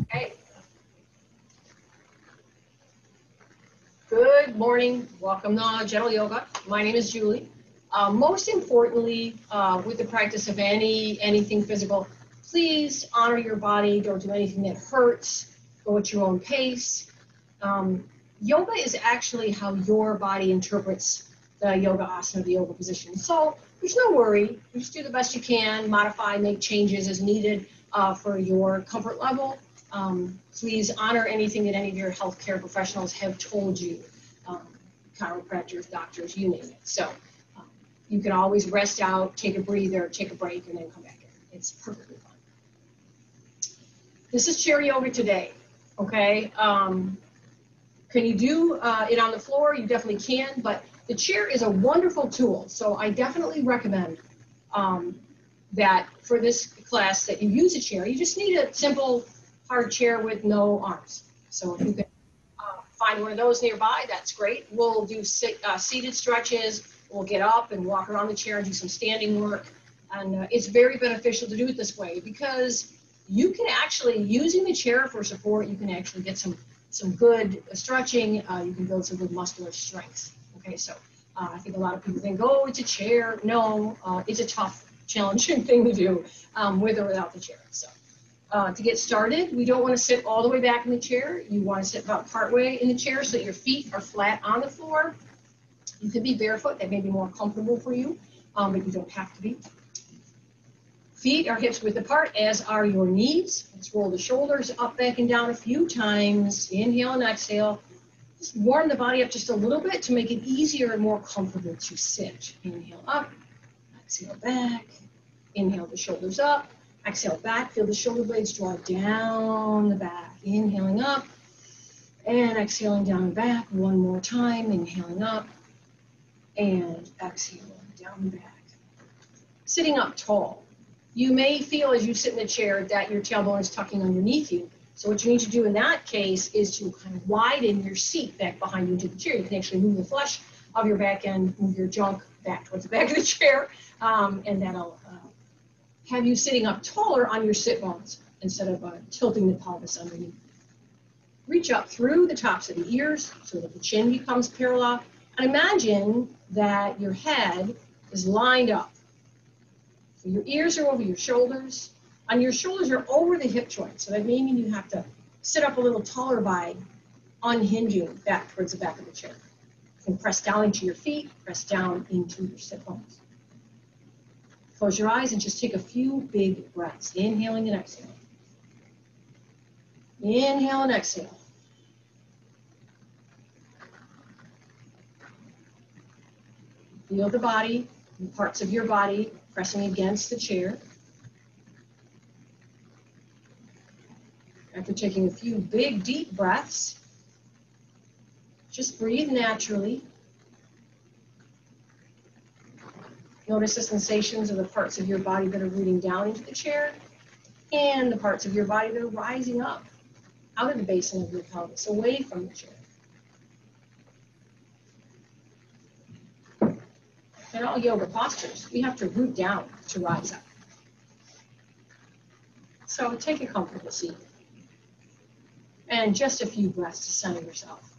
Okay. Good morning. Welcome to Gentle Yoga. My name is Julie. Most importantly, with the practice of anything physical, please honor your body. Don't do anything that hurts. Go at your own pace. Yoga is actually how your body interprets the yoga asana, the yoga position. So there's no worry. You just do the best you can, modify, make changes as needed for your comfort level. Please honor anything that any of your healthcare professionals have told you, chiropractors, doctors, you name it. So you can always rest out, take a breather, take a break, and then come back in. It's perfectly fine. This is chair yoga today, okay? Can you do it on the floor? You definitely can, but the chair is a wonderful tool. So I definitely recommend that for this class that you use a chair. You just need a simple hard chair with no arms. So if you can find one of those nearby, that's great. We'll do seated stretches. We'll get up and walk around the chair and do some standing work. And it's very beneficial to do it this way because you can actually, using the chair for support, you can actually get some good stretching. You can build some good muscular strength. Okay, so I think a lot of people think, oh, it's a chair. No, it's a tough, challenging thing to do with or without the chair. So to get started, we don't want to sit all the way back in the chair. You want to sit about partway in the chair so that your feet are flat on the floor. You could be barefoot. That may be more comfortable for you, but you don't have to be. Feet are hips width apart, as are your knees. Let's roll the shoulders up, back, and down a few times. Inhale and exhale. Just warm the body up just a little bit to make it easier and more comfortable to sit. Inhale up, exhale back. Inhale the shoulders up, exhale back. Feel the shoulder blades draw down the back. Inhaling up and exhaling down and back. One more time. Inhaling up and exhaling down and back. Sitting up tall. You may feel as you sit in the chair that your tailbone is tucking underneath you. So what you need to do in that case is to kind of widen your seat back behind you into the chair. You can actually move the flesh of your back end, move your junk back towards the back of the chair, and that'll have you sitting up taller on your sit bones instead of tilting the pelvis underneath. Reach up through the tops of the ears so that the chin becomes parallel. And imagine that your head is lined up. So your ears are over your shoulders. On your shoulders, you're over the hip joint. So that may mean you have to sit up a little taller by unhinging back towards the back of the chair. You can press down into your feet, press down into your sit bones. Close your eyes and just take a few big breaths, inhaling and exhaling. Inhale and exhale. Feel the body, parts of your body pressing against the chair. After taking a few big, deep breaths, just breathe naturally. Notice the sensations of the parts of your body that are rooting down into the chair and the parts of your body that are rising up out of the basin of your pelvis, away from the chair. In all yoga postures, we have to root down to rise up. So take a comfortable seat and just a few breaths to center yourself.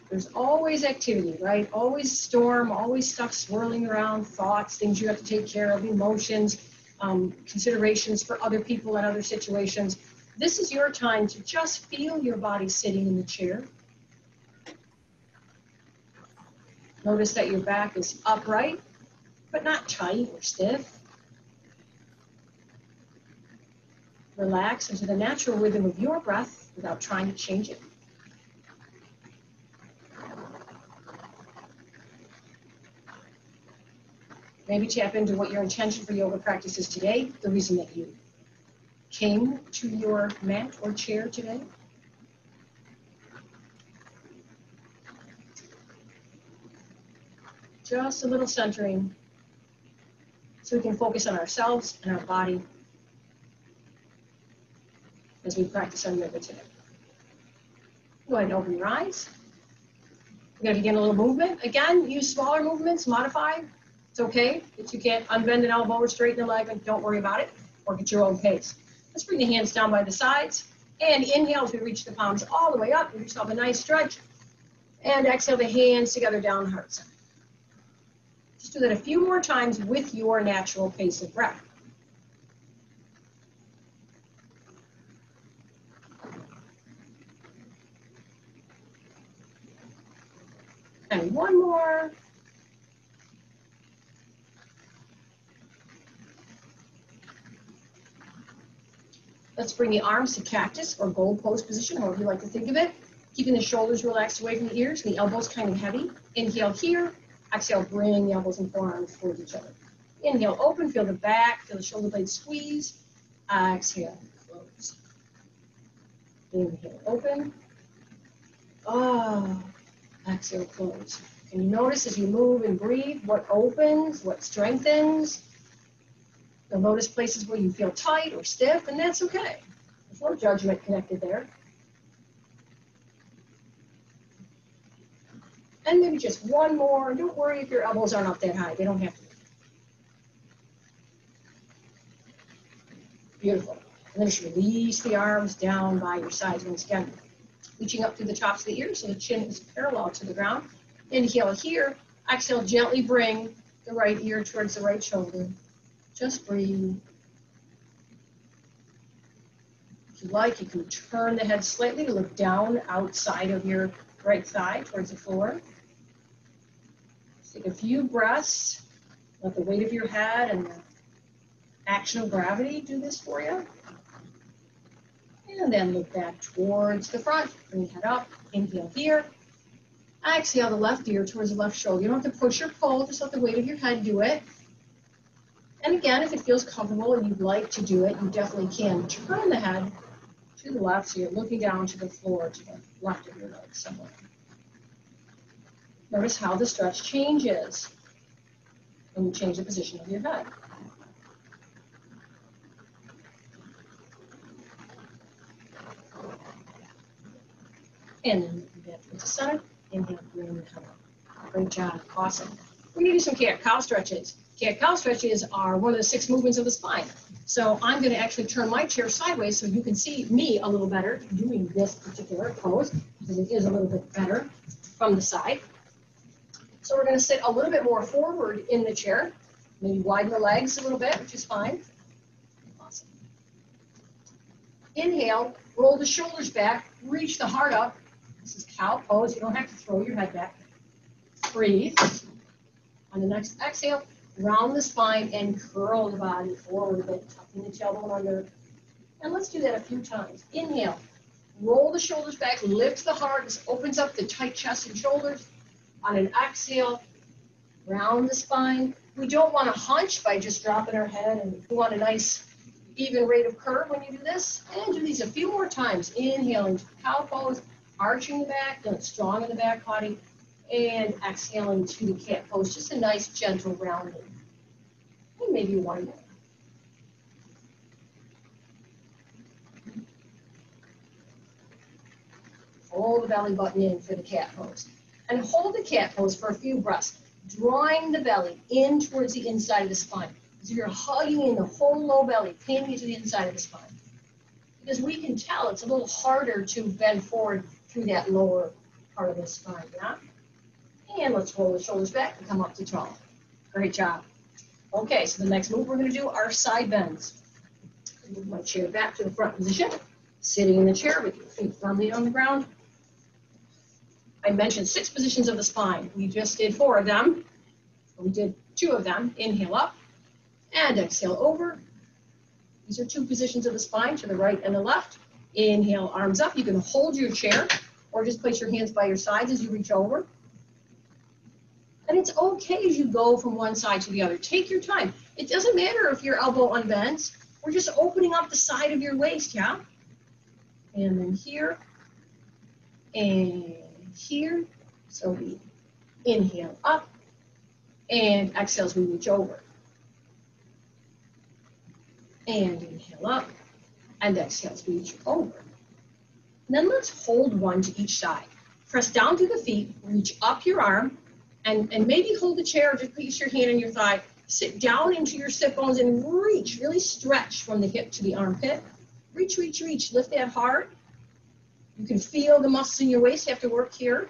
There's always activity, right? Always storm, always stuff swirling around, thoughts, things you have to take care of, emotions, considerations for other people and other situations. This is your time to just feel your body sitting in the chair. Notice that your back is upright, but not tight or stiff. Relax into the natural rhythm of your breath without trying to change it. Maybe tap into what your intention for yoga practice is today, the reason that you came to your mat or chair today. Just a little centering so we can focus on ourselves and our body as we practice our yoga today. Go ahead and open your eyes. You gotta get a little movement. Again, use smaller movements, modify. It's okay if you can't unbend an elbow or straighten a leg, don't worry about it. Work at your own pace. Let's bring the hands down by the sides. And inhale as we reach the palms all the way up. Give yourself a nice stretch. And exhale the hands together down heart center. Just do that a few more times with your natural pace of breath. And one more. Let's bring the arms to cactus or gold pose position, however you like to think of it. Keeping the shoulders relaxed away from the ears and the elbows kind of heavy. Inhale here. Exhale, bring the elbows and forearms towards each other. Inhale, open, feel the back, feel the shoulder blades squeeze. Exhale, close. Inhale, open. Oh, exhale, close. Can you notice as you move and breathe what opens, what strengthens? You'll notice places where you feel tight or stiff, and that's okay. There's no judgment connected there. And maybe just one more. Don't worry if your elbows aren't up that high. They don't have to be. Beautiful. And then just release the arms down by your sides once again. Reaching up through the tops of the ears so the chin is parallel to the ground. Inhale here. Exhale, gently bring the right ear towards the right shoulder. Just breathe. If you like, you can turn the head slightly to look down outside of your right thigh towards the floor. Take a few breaths. Let the weight of your head and the action of gravity do this for you. And then look back towards the front. Bring your head up. Inhale here. Exhale the left ear towards the left shoulder. You don't have to push or pull. Just let the weight of your head do it. And again, if it feels comfortable and you'd like to do it, you definitely can. Turn the head to the left so you're looking down to the floor to the left of your leg somewhere. Notice how the stretch changes when you change the position of your head. And then move back to the center. Inhale, bring the head up. Great job. Awesome. We're going to do some cat-cow stretches. Cat-cow stretches are one of the 6 movements of the spine. So I'm going to actually turn my chair sideways so you can see me a little better doing this particular pose, because it is a little bit better from the side. So we're going to sit a little bit more forward in the chair, maybe widen the legs a little bit, which is fine. Awesome. Inhale, roll the shoulders back, reach the heart up. This is cow pose. You don't have to throw your head back. Breathe. On the next exhale, round the spine and curl the body forward a bit, tucking the tailbone under. And let's do that a few times. Inhale, roll the shoulders back, lift the heart. This opens up the tight chest and shoulders. On an exhale, round the spine. We don't want to hunch by just dropping our head, and we want a nice even rate of curve when you do this. And do these a few more times. Inhaling to cow pose, arching the back, feeling strong in the back body. And exhaling to the cat pose, just a nice gentle rounding. And maybe one more. Hold the belly button in for the cat pose. And hold the cat pose for a few breaths, drawing the belly in towards the inside of the spine. So you're hugging in the whole low belly, pinning it to the inside of the spine. Because we can tell it's a little harder to bend forward through that lower part of the spine, yeah? And let's roll the shoulders back and come up to tall. Great job. Okay, so the next move we're going to do are side bends. Move my chair back to the front position, sitting in the chair with your feet firmly on the ground. I mentioned 6 positions of the spine. We just did 4 of them. We did 2 of them. Inhale up and exhale over. These are 2 positions of the spine, to the right and the left. Inhale, arms up. You can hold your chair or just place your hands by your sides as you reach over. And it's okay as you go from one side to the other. Take your time. It doesn't matter if your elbow unbends. We're just opening up the side of your waist, yeah? And then here, and here. So we inhale up, and exhale as we reach over. And inhale up, and exhale as we reach over. And then let's hold one to each side. Press down through the feet, reach up your arm, and maybe hold the chair, or just place your hand on your thigh, sit down into your sit bones and reach, really stretch from the hip to the armpit. Reach, reach, reach, lift that hard. You can feel the muscles in your waist have to work here.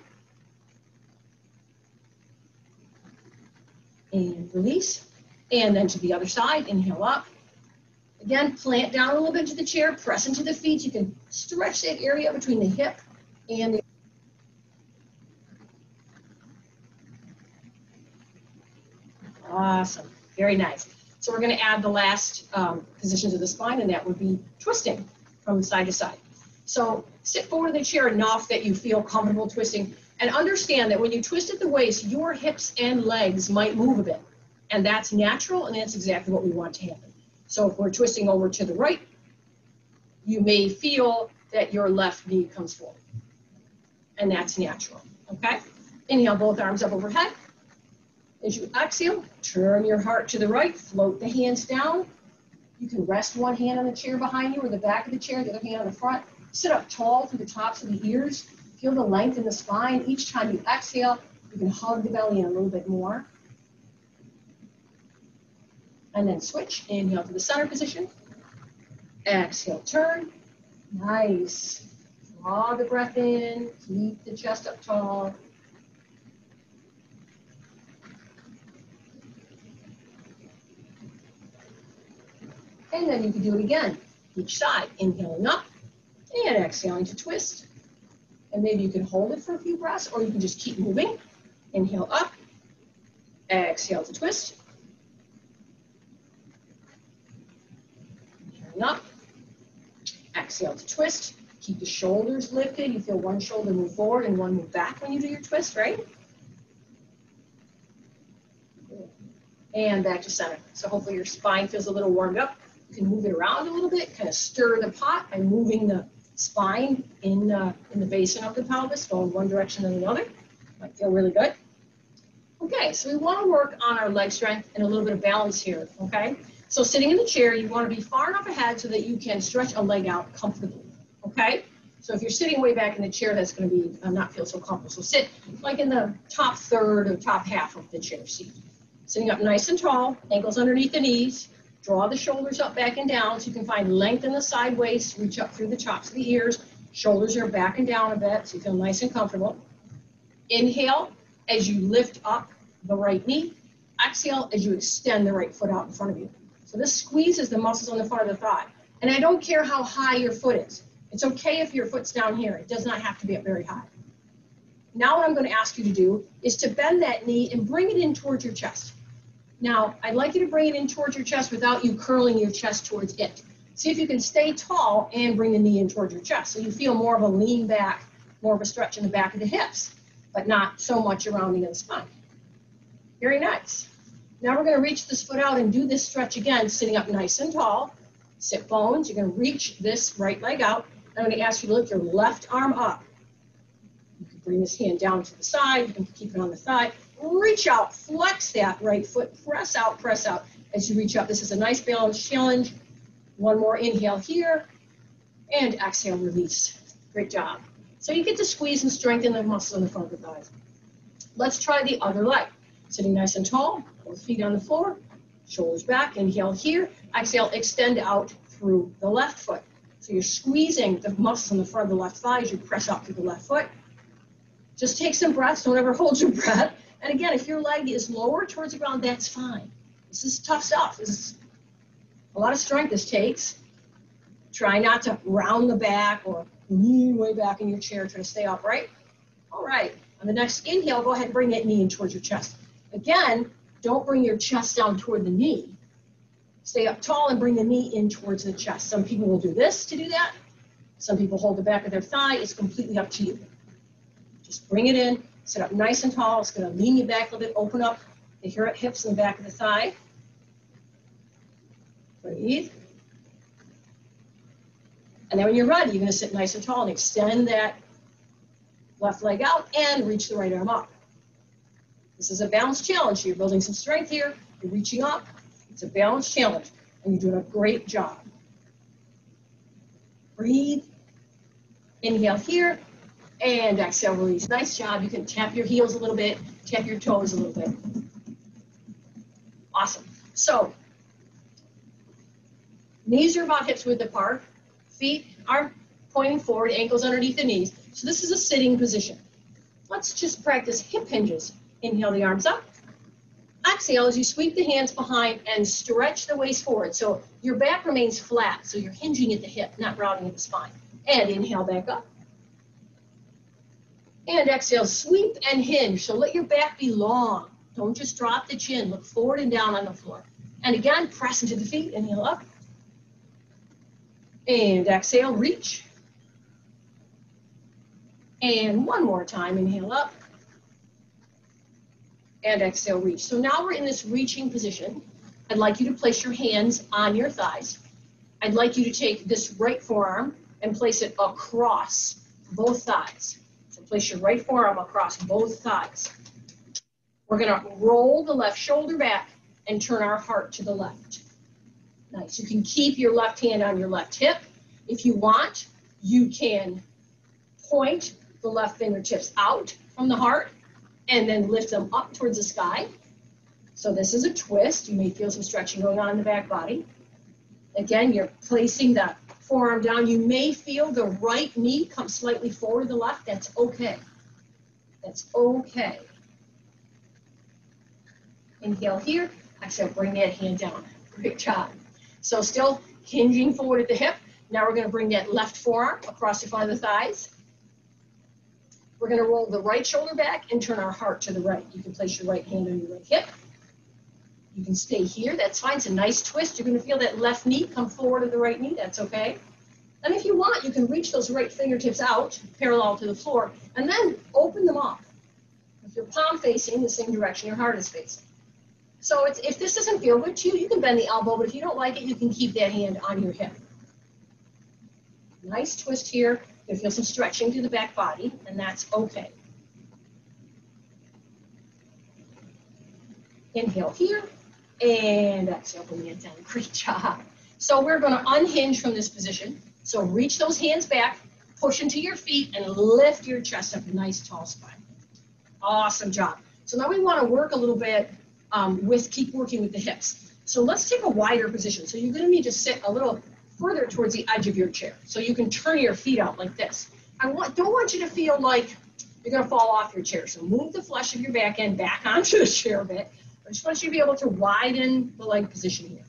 And release. And then to the other side, inhale up. Again, plant down a little bit into the chair, press into the feet. You can stretch that area between the hip and the awesome. Very nice. So we're going to add the last position to the spine, and that would be twisting from side to side. So sit forward in the chair enough that you feel comfortable twisting, and understand that when you twist at the waist, your hips and legs might move a bit. And that's natural, and that's exactly what we want to happen. So if we're twisting over to the right, you may feel that your left knee comes forward. And that's natural, okay? Inhale, both arms up overhead. As you exhale, turn your heart to the right, float the hands down. You can rest one hand on the chair behind you or the back of the chair, the other hand on the front. Sit up tall through the tops of the ears. Feel the length in the spine. Each time you exhale, you can hug the belly in a little bit more. And then switch. Inhale to the center position. Exhale, turn. Nice. Draw the breath in. Keep the chest up tall. And then you can do it again. Each side. Inhaling up and exhaling to twist. And maybe you can hold it for a few breaths, or you can just keep moving. Inhale up. Exhale to twist. Up, exhale to twist. Keep the shoulders lifted. You feel one shoulder move forward and one move back when you do your twist, right? And back to center. So hopefully your spine feels a little warmed up. You can move it around a little bit, kind of stir the pot by moving the spine in the basin of the pelvis, going one direction and the other. Might feel really good. Okay, so we want to work on our leg strength and a little bit of balance here, okay? So sitting in the chair, you want to be far enough ahead so that you can stretch a leg out comfortably, okay? So if you're sitting way back in the chair, that's going to be not feel so comfortable. So sit like in the top third or top half of the chair seat. Sitting up nice and tall, ankles underneath the knees. Draw the shoulders up, back, and down so you can find length in the side waist. Reach up through the tops of the ears. Shoulders are back and down a bit so you feel nice and comfortable. Inhale as you lift up the right knee. Exhale as you extend the right foot out in front of you. So this squeezes the muscles on the front of the thigh. And I don't care how high your foot is. It's okay if your foot's down here. It does not have to be up very high. Now what I'm going to ask you to do is to bend that knee and bring it in towards your chest. Now, I'd like you to bring it in towards your chest without you curling your chest towards it. See if you can stay tall and bring the knee in towards your chest. So you feel more of a lean back, more of a stretch in the back of the hips, but not so much around the spine. Very nice. Now we're going to reach this foot out and do this stretch again, sitting up nice and tall. Sit bones. You're going to reach this right leg out. I'm going to ask you to lift your left arm up. You can bring this hand down to the side. You can keep it on the thigh. Reach out, flex that right foot, press out as you reach up. This is a nice balance challenge. One more inhale here, and exhale, release. Great job. So you get to squeeze and strengthen the muscles on the front of the thighs. Let's try the other leg. Sitting nice and tall, both feet on the floor, shoulders back, inhale here, exhale, extend out through the left foot. So you're squeezing the muscles on the front of the left thigh as you press out through the left foot. Just take some breaths, don't ever hold your breath. And again, if your leg is lower towards the ground, that's fine. This is tough stuff. This is a lot of strength this takes. Try not to round the back or lean way back in your chair. Try to stay upright. All right. On the next inhale, go ahead and bring that knee in towards your chest. Again, don't bring your chest down toward the knee. Stay up tall and bring the knee in towards the chest. Some people will do this to do that. Some people hold the back of their thigh. It's completely up to you. Just bring it in. Sit up nice and tall. It's going to lean you back a little bit. Open up the hips and the back of the thigh. Breathe. And then when you're ready, you're going to sit nice and tall and extend that left leg out and reach the right arm up. This is a balance challenge. You're building some strength here. You're reaching up. It's a balance challenge, and you're doing a great job. Breathe. Inhale here. And exhale, release. Nice job. You can tap your heels a little bit, tap your toes a little bit. Awesome. So, knees are about hips width apart. Feet are pointing forward, ankles underneath the knees. So this is a sitting position. Let's just practice hip hinges. Inhale the arms up. Exhale as you sweep the hands behind and stretch the waist forward. So your back remains flat. So you're hinging at the hip, not rounding at the spine. And inhale back up. And exhale, sweep and hinge. So let your back be long. Don't just drop the chin. Look forward and down on the floor. And again, press into the feet. Inhale up. And exhale, reach. And one more time, inhale up. And exhale, reach. So now we're in this reaching position. I'd like you to place your hands on your thighs. I'd like you to take this right forearm and place it across both thighs. So place your right forearm across both thighs. We're going to roll the left shoulder back and turn our heart to the left. Nice. You can keep your left hand on your left hip. If you want, you can point the left fingertips out from the heart and then lift them up towards the sky. So this is a twist. You may feel some stretching going on in the back body. Again, you're placing the forearm down. You may feel the right knee come slightly forward to the left. That's okay. That's okay. Inhale here. Exhale, bring that hand down. Great job. So still hinging forward at the hip. Now we're going to bring that left forearm across the front of the thighs. We're going to roll the right shoulder back and turn our heart to the right. You can place your right hand on your right hip. You can stay here. That's fine. It's a nice twist. You're going to feel that left knee come forward to the right knee. That's okay. And if you want, you can reach those right fingertips out parallel to the floor and then open them up. With your palm facing the same direction your heart is facing. So if this doesn't feel good to you, you can bend the elbow, but if you don't like it, you can keep that hand on your hip. Nice twist here. You'll feel some stretching through the back body, and that's okay. Inhale here, and exhale, bring it down. Great job. So we're going to unhinge from this position. So reach those hands back, push into your feet, and lift your chest up, a nice tall spine. Awesome job. So now we want to work a little bit keep working with the hips. So let's take a wider position. So you're going to need to sit a little further towards the edge of your chair. So you can turn your feet out like this. I don't want you to feel like you're going to fall off your chair. So move the flesh of your back end back onto the chair a bit. I just want you to be able to widen the leg position here.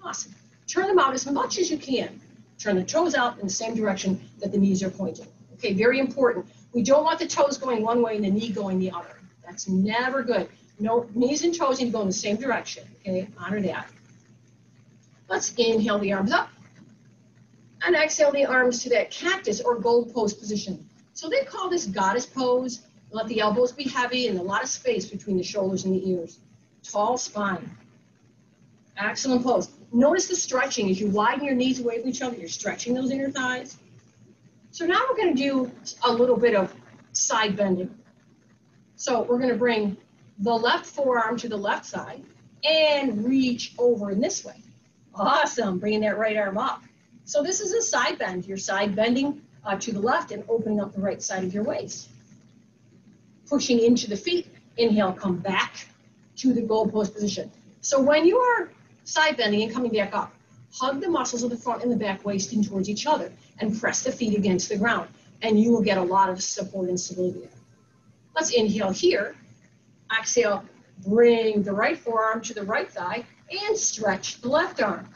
Awesome. Turn them out as much as you can. Turn the toes out in the same direction that the knees are pointing. Okay, very important. We don't want the toes going one way and the knee going the other. That's never good. No, knees and toes need to go in the same direction. Okay, honor that. Let's inhale the arms up and exhale the arms to that cactus or gold pose position. So they call this goddess pose. Let the elbows be heavy and a lot of space between the shoulders and the ears. Tall spine. Excellent pose. Notice the stretching. As you widen your knees away from each other, you're stretching those inner thighs. So now we're going to do a little bit of side bending. So we're going to bring the left forearm to the left side and reach over in this way. Awesome. Bringing that right arm up. So this is a side bend. You're side bending to the left and opening up the right side of your waist. Pushing into the feet. Inhale, come back to the gold pose position. So when you are side bending and coming back up, hug the muscles of the front and the back waist in towards each other and press the feet against the ground. And you will get a lot of support and stability there. Let's inhale here. Exhale, bring the right forearm to the right thigh and stretch the left arm.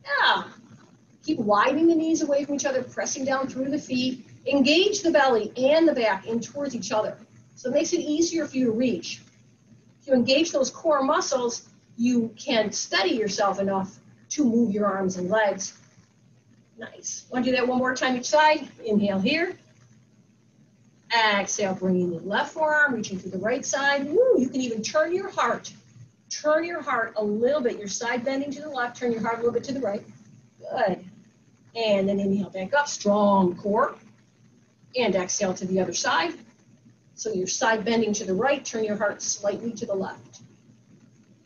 Yeah. Keep widening the knees away from each other, pressing down through the feet. Engage the belly and the back in towards each other. So it makes it easier for you to reach. If you engage those core muscles, you can steady yourself enough to move your arms and legs. Nice. Want to do that one more time each side? Inhale here. Exhale, bringing the left forearm, reaching to the right side. Woo, you can even turn your heart. Turn your heart a little bit. You're side bending to the left. Turn your heart a little bit to the right. Good. And then inhale back up. Strong core. And exhale to the other side. So you're side bending to the right. Turn your heart slightly to the left.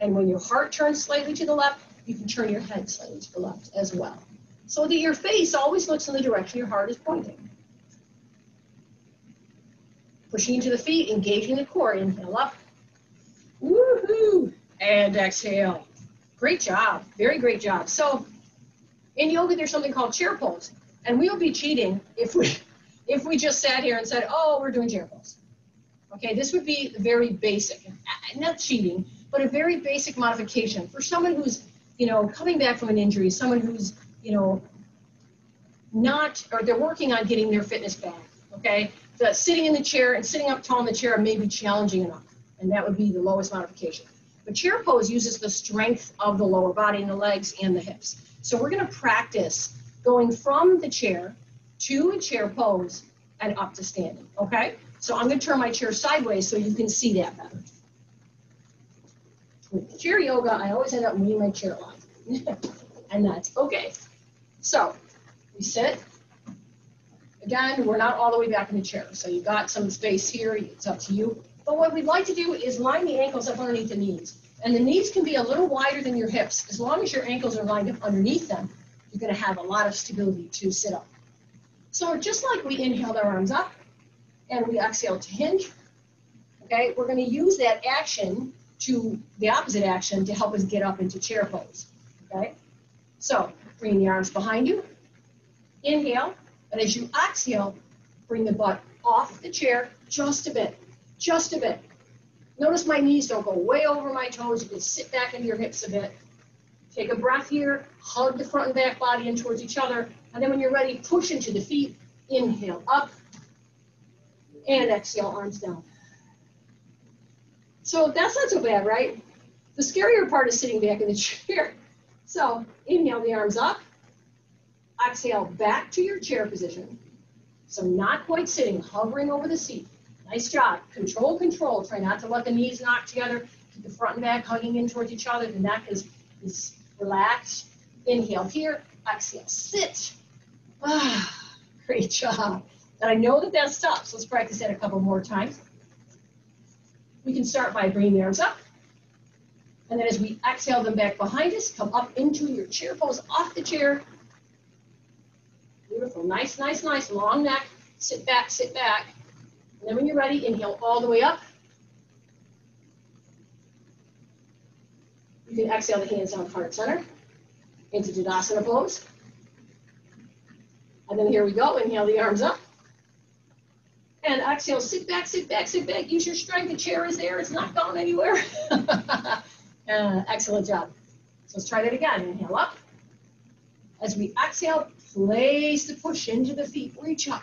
And when your heart turns slightly to the left, you can turn your head slightly to the left as well. So that your face always looks in the direction your heart is pointing. Pushing into the feet, engaging the core. Inhale up. Woohoo! And exhale. Great job. Very great job. So in yoga, there's something called chair pose. And we'll be cheating if we just sat here and said, oh, we're doing chair pose. Okay, this would be very basic, not cheating, but a very basic modification for someone who's, coming back from an injury, someone who's, they're working on getting their fitness back, okay? The sitting in the chair and sitting up tall in the chair may be challenging enough, and that would be the lowest modification. But chair pose uses the strength of the lower body and the legs and the hips. So we're gonna practice going from the chair to a chair pose and up to standing, okay? So I'm gonna turn my chair sideways so you can see that better. With chair yoga, I always end up moving my chair line, and that's okay. So we sit. Again, we're not all the way back in the chair, so you got some space here, it's up to you. But what we'd like to do is line the ankles up underneath the knees. And the knees can be a little wider than your hips. As long as your ankles are lined up underneath them, you're gonna have a lot of stability to sit up. So just like we inhaled our arms up, and we exhale to hinge, okay? We're gonna use that action the opposite action to help us get up into chair pose, okay? So bring the arms behind you, inhale, and as you exhale, bring the butt off the chair just a bit, just a bit. Notice my knees don't go way over my toes. You can sit back into your hips a bit. Take a breath here, hug the front and back body in towards each other, and then when you're ready, push into the feet, inhale up, and exhale, arms down. So that's not so bad, right? The scarier part is sitting back in the chair. So inhale the arms up, exhale back to your chair position. So not quite sitting, hovering over the seat. Nice job. Control, control. Try not to let the knees knock together. Keep the front and back hugging in towards each other. The neck is relaxed. Inhale here, exhale, sit. Ah, great job. And I know that that's tough, so let's practice that a couple more times. We can start by bringing the arms up. And then as we exhale them back behind us, come up into your chair pose off the chair. Beautiful. Nice, nice, nice. Long neck. Sit back, sit back. And then when you're ready, inhale all the way up. You can exhale the hands down heart center into Tadasana pose. And then here we go. Inhale the arms up. And exhale, sit back, sit back, sit back. Use your strength. The chair is there. It's not going anywhere. Excellent job. So let's try that again. Inhale up. As we exhale, place the push into the feet. Reach up.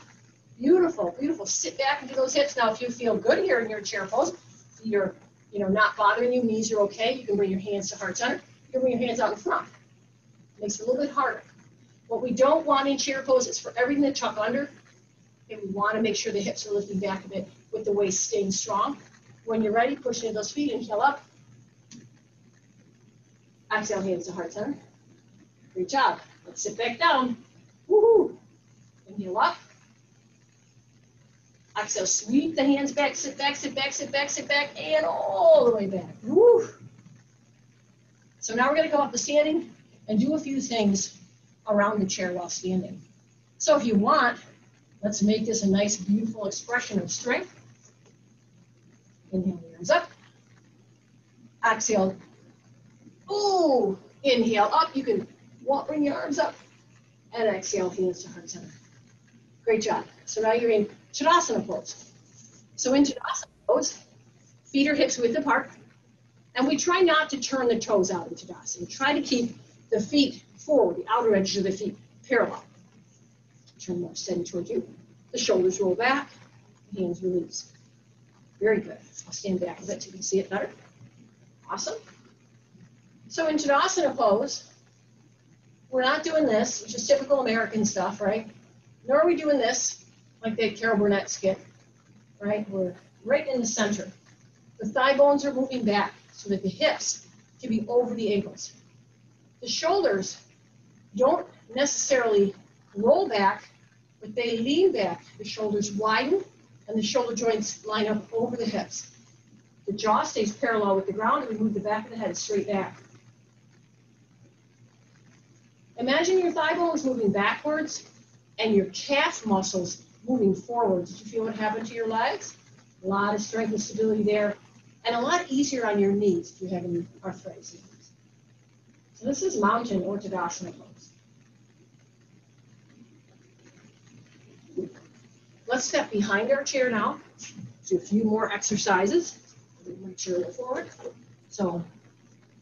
Beautiful, beautiful. Sit back into those hips. Now, if you feel good here in your chair pose, you're not bothering you, knees are okay, you can bring your hands to heart center. You can bring your hands out in front. Makes it a little bit harder. What we don't want in chair pose is for everything to tuck under. And we want to make sure the hips are lifting back a bit with the waist staying strong. When you're ready, push into those feet, inhale up. Exhale, hands to heart center. Great job. Let's sit back down. Woohoo! Inhale up. Exhale, sweep the hands back, sit back, sit back, sit back, sit back, and all the way back. Woo! So now we're going to come up to standing and do a few things around the chair while standing. So if you want, let's make this a nice, beautiful expression of strength. Inhale the arms up. Exhale. Ooh! Inhale up. You can bring your arms up. And exhale, hands to heart center. Great job. So now you're in Tadasana pose. So in Tadasana pose, feet are hips width apart. And we try not to turn the toes out in Tadasana. Try to keep the feet forward, the outer edges of the feet parallel. Turn more steady towards you. The shoulders roll back, the hands release. Very good. I'll stand back a bit so you can see it better. Awesome. So in Tadasana pose, we're not doing this, which is typical American stuff, right? Nor are we doing this like that Carol Burnett skit, right? We're right in the center. The thigh bones are moving back so that the hips can be over the ankles. The shoulders don't necessarily roll back, but they lean back. The shoulders widen and the shoulder joints line up over the hips. The jaw stays parallel with the ground and we move the back of the head straight back. Imagine your thigh bones moving backwards and your calf muscles moving forwards. Did you feel what happened to your legs? A lot of strength and stability there, and a lot easier on your knees if you're having arthritis. So this is mountain or Tadasana pose. Let's step behind our chair now. Do a few more exercises. Bring my chair forward. So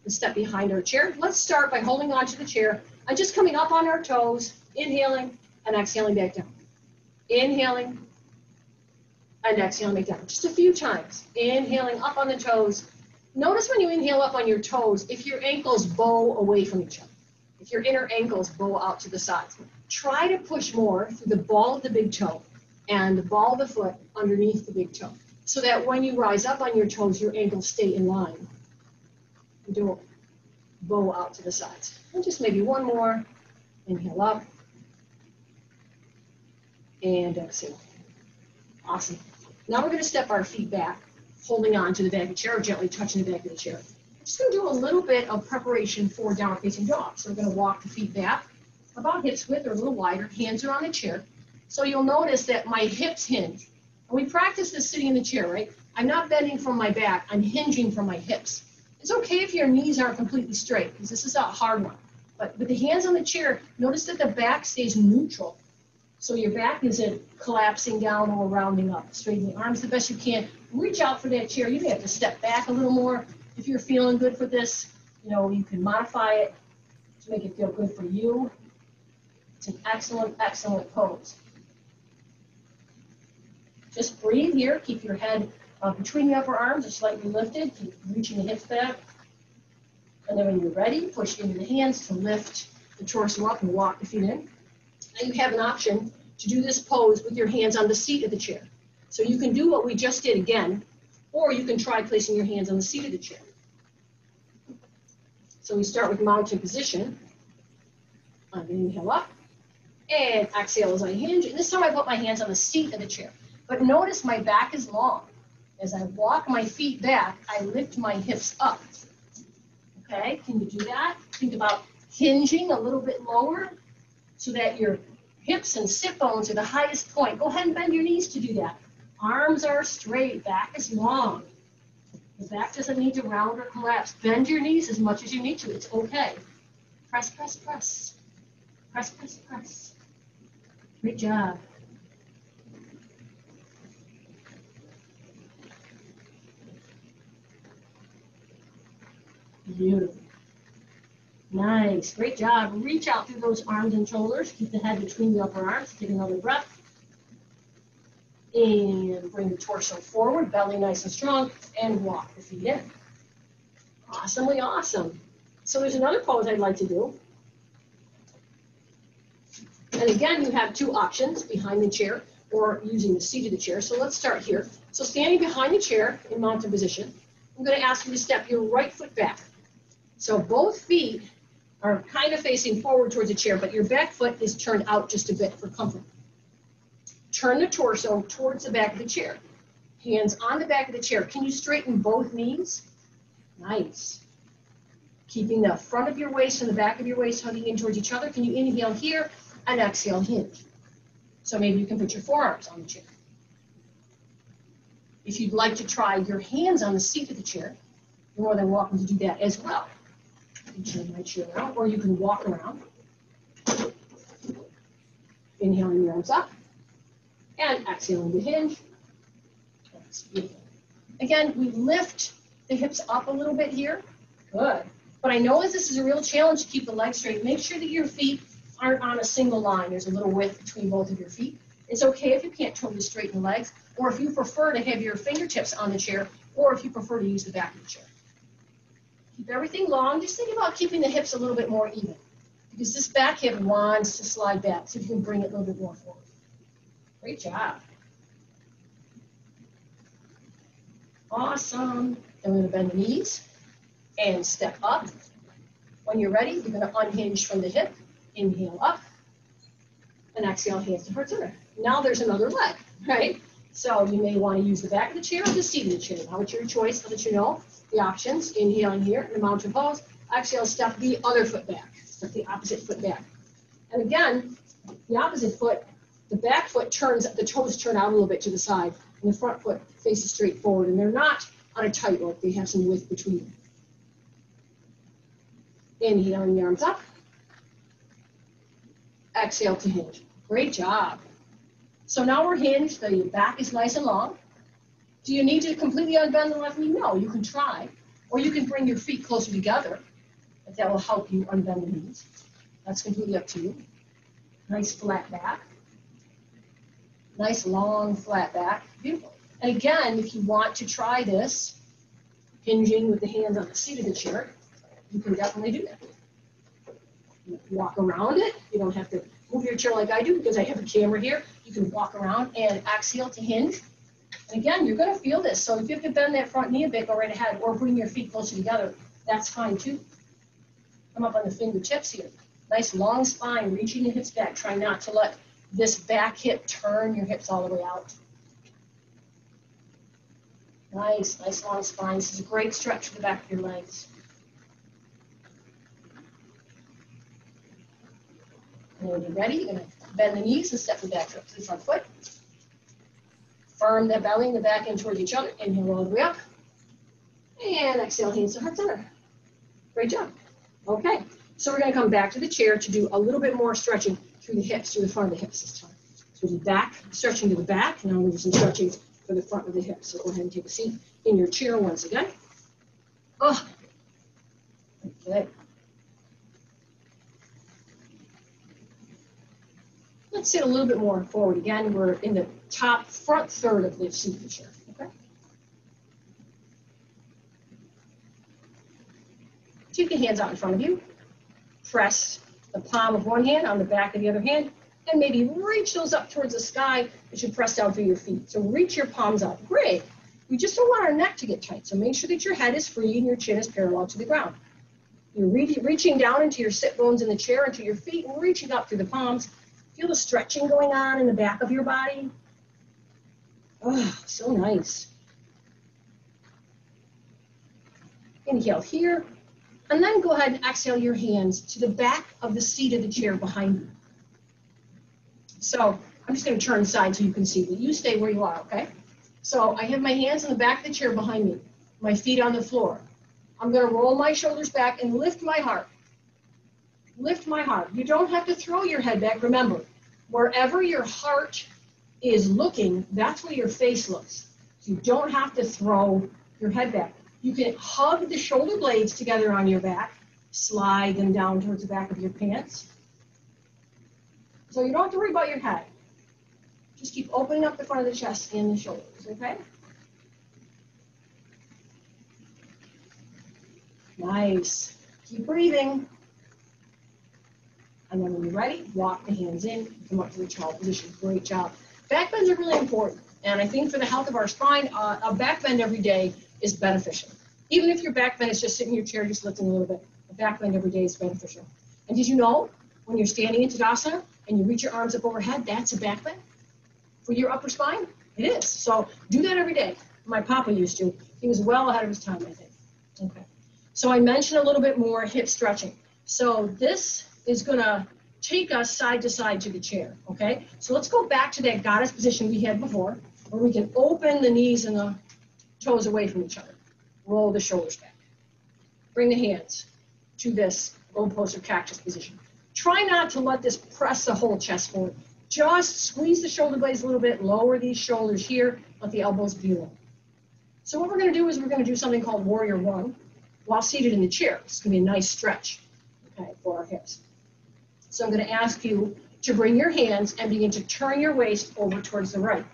let's step behind our chair. Let's start by holding on to the chair and just coming up on our toes, inhaling and exhaling back down. Inhaling and exhaling back down. Just a few times. Inhaling up on the toes. Notice when you inhale up on your toes, if your ankles bow away from each other. If your inner ankles bow out to the sides. Try to push more through the ball of the big toe and the ball of the foot underneath the big toe, so that when you rise up on your toes, your ankles stay in line. And don't bow out to the sides. And just maybe one more. Inhale up. And exhale. Awesome. Now we're going to step our feet back, holding on to the back of the chair, or gently touching the back of the chair. I'm just going to do a little bit of preparation for downward facing dog. So we're going to walk the feet back, about hips width or a little wider. Hands are on the chair. So you'll notice that my hips hinge. And we practice this sitting in the chair, right? I'm not bending from my back. I'm hinging from my hips. It's okay if your knees aren't completely straight, because this is a hard one. But with the hands on the chair, notice that the back stays neutral. So your back isn't collapsing down or rounding up. Straighten the arms the best you can. Reach out for that chair. You may have to step back a little more. If you're feeling good for this, you can modify it to make it feel good for you. It's an excellent, excellent pose. Just breathe here. Keep your head between the upper arms, just slightly lifted. Keep reaching the hips back. And then when you're ready, push into the hands to lift the torso up and walk the feet in. And you have an option to do this pose with your hands on the seat of the chair. So you can do what we just did again, or you can try placing your hands on the seat of the chair. So we start with mountain position. I'm going to inhale up and exhale as I hinge. And this time I put my hands on the seat of the chair. But notice my back is long. As I walk my feet back, I lift my hips up. Okay, can you do that? Think about hinging a little bit lower so that your hips and sit bones are the highest point. Go ahead and bend your knees to do that. Arms are straight, back is long. The back doesn't need to round or collapse. Bend your knees as much as you need to. It's okay. Press, press, press. Press, press, press. Great job. Beautiful. Nice. Great job. Reach out through those arms and shoulders. Keep the head between the upper arms. Take another breath. And bring the torso forward, belly nice and strong, and walk the feet in. Awesomely awesome. So there's another pose I'd like to do. And again, you have two options, behind the chair or using the seat of the chair. So let's start here. So standing behind the chair in mountain position, I'm going to ask you to step your right foot back. So both feet are kind of facing forward towards the chair, but your back foot is turned out just a bit for comfort. Turn the torso towards the back of the chair. Hands on the back of the chair. Can you straighten both knees? Nice. Keeping the front of your waist and the back of your waist hugging in towards each other. Can you inhale here and exhale, hinge? So maybe you can put your forearms on the chair. If you'd like to try your hands on the seat of the chair, you're more than welcome to do that as well. You can turn my chair around, or you can walk around. Inhaling the arms up. And exhaling the hinge. That's beautiful. Again, we lift the hips up a little bit here. Good. But I know as this is a real challenge to keep the legs straight, make sure that your feet aren't on a single line. There's a little width between both of your feet. It's okay if you can't totally straighten the legs, or if you prefer to have your fingertips on the chair, or if you prefer to use the back of the chair. Keep everything long. Just think about keeping the hips a little bit more even, because this back hip wants to slide back. So if you can bring it a little bit more forward. Great job. Awesome. Then we're going to bend the knees and step up. When you're ready, you're going to unhinge from the hip. Inhale up. And exhale, hands to heart center. Now there's another leg, right? So you may want to use the back of the chair or the seat of the chair. Now it's your choice. I'll let you know the options. Inhaling here in the mountain pose. Exhale, step the other foot back. Step the opposite foot back. And again, the opposite foot, the back foot turns, the toes turn out a little bit to the side. and the front foot faces straight forward, and they're not on a tightrope. They have some width between them. Inhale, the arms up. Exhale to hinge. Great job. So now we're hinged. The back is nice and long. Do you need to completely unbend the left knee? No, you can try. Or you can bring your feet closer together. But that will help you unbend the knees. That's completely up to you. Nice flat back. Nice long flat back. Beautiful. And again, if you want to try this, hinging with the hands on the seat of the chair, you can definitely do that. You walk around it. You don't have to move your chair like I do because I have a camera here. You can walk around and exhale to hinge. And again, you're going to feel this. So if you have to bend that front knee a bit, go right ahead, or bring your feet closer together. That's fine too. Come up on the fingertips here. Nice long spine, reaching the hips back. Try not to let this back hip turn your hips all the way out. Nice, nice long spine. This is a great stretch for the back of your legs. And when you're ready, you're going to bend the knees and step the back up to the front foot. Firm that belly and the back in towards each other. Inhale all the way up. And exhale, hands to heart center. Great job. Okay, so we're going to come back to the chair to do a little bit more stretching through the hips, through the front of the hips this time. So we do back, stretching to the back. Now we'll do some stretching for the front of the hips. So go ahead and take a seat in your chair once again. Oh, okay. Let's sit a little bit more forward again. We're in the top front third of the seat of the chair. Okay. Take your hands out in front of you. Press the palm of one hand on the back of the other hand, and maybe reach those up towards the sky as you press down through your feet. So reach your palms up. Great. We just don't want our neck to get tight, so make sure that your head is free and your chin is parallel to the ground. You're reaching down into your sit bones in the chair, into your feet, and reaching up through the palms. Feel the stretching going on in the back of your body. Oh, so nice. Inhale here, and then go ahead and exhale your hands to the back of the seat of the chair behind you. So I'm just going to turn aside so you can see, but you stay where you are, okay? So I have my hands on the back of the chair behind me, my feet on the floor. I'm going to roll my shoulders back and lift my heart. Lift my heart. You don't have to throw your head back. Remember, wherever your heart is looking, that's where your face looks. So you don't have to throw your head back. You can hug the shoulder blades together on your back, slide them down towards the back of your pants. So you don't have to worry about your head. Just keep opening up the front of the chest and the shoulders, okay? Nice. Keep breathing. And then when you're ready, walk the hands in, come up to the child position. Great job. Back bends are really important. And I think for the health of our spine, a back bend every day is beneficial. Even if your back bend is just sitting in your chair, just lifting a little bit, a back bend every day is beneficial. And did you know, when you're standing in Tadasana and you reach your arms up overhead, that's a back bend for your upper spine? It is. So do that every day. My papa used to. He was well ahead of his time, I think. Okay. So I mentioned a little bit more hip stretching. So this is going to take us side to side to the chair, okay? So let's go back to that goddess position we had before, where we can open the knees and the toes away from each other. Roll the shoulders back. Bring the hands to this low poster cactus position. Try not to let this press the whole chest forward. Just squeeze the shoulder blades a little bit, lower these shoulders here, let the elbows be low. So what we're going to do is we're going to do something called Warrior One while seated in the chair. It's going to be a nice stretch, okay, for our hips. So I'm going to ask you to bring your hands and begin to turn your waist over towards the right.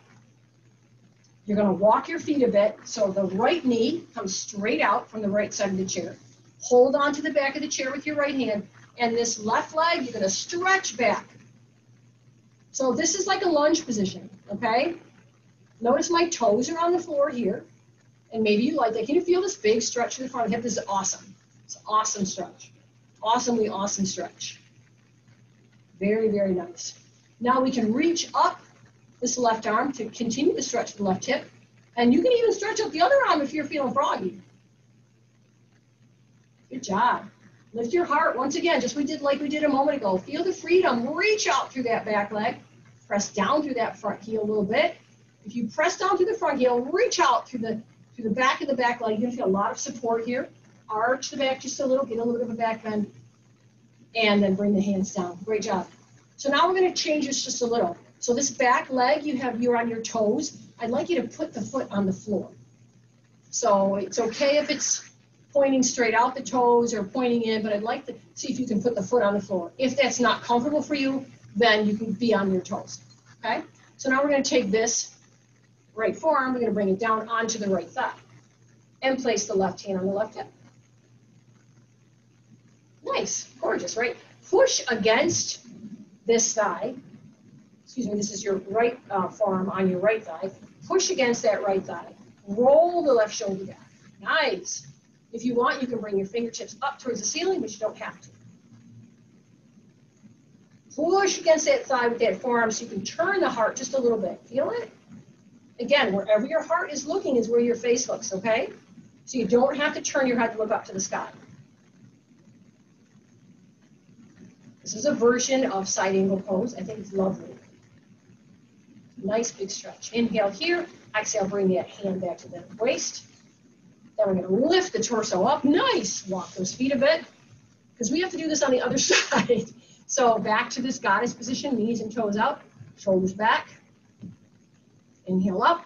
You're going to walk your feet a bit so the right knee comes straight out from the right side of the chair. Hold on to the back of the chair with your right hand, and this left leg, you're going to stretch back. So this is like a lunge position, okay? Notice my toes are on the floor here, and maybe you like that. Can you feel this big stretch to the front of the hip? This is awesome. It's an awesome stretch. Awesomely awesome stretch. Very, very nice. Now we can reach up this left arm to continue to stretch the left hip. And you can even stretch up the other arm if you're feeling froggy. Good job. Lift your heart once again, just like we did a moment ago. Feel the freedom. Reach out through that back leg. Press down through that front heel a little bit. If you press down through the front heel, reach out through the back of the back leg. You're gonna feel a lot of support here. Arch the back just a little, get a little bit of a back bend, and then bring the hands down. Great job. So now we're gonna change this just a little. So this back leg, you're on your toes. I'd like you to put the foot on the floor. So it's okay if it's pointing straight out the toes or pointing in, but I'd like to see if you can put the foot on the floor. If that's not comfortable for you, then you can be on your toes, okay? So now we're gonna take this right forearm, we're gonna bring it down onto the right thigh and place the left hand on the left hip. Nice, gorgeous, right? Push against this thigh. Excuse me, this is your right forearm on your right thigh. Push against that right thigh. Roll the left shoulder back. Nice. If you want, you can bring your fingertips up towards the ceiling, but you don't have to. Push against that thigh with that forearm so you can turn the heart just a little bit. Feel it? Again, wherever your heart is looking is where your face looks, okay? So you don't have to turn your head to look up to the sky. This is a version of side angle pose. I think it's lovely. Nice big stretch. Inhale here. Exhale, bring that hand back to the waist. Then we're going to lift the torso up. Nice. Walk those feet a bit, because we have to do this on the other side. So back to this goddess position, knees and toes out, shoulders back. Inhale up.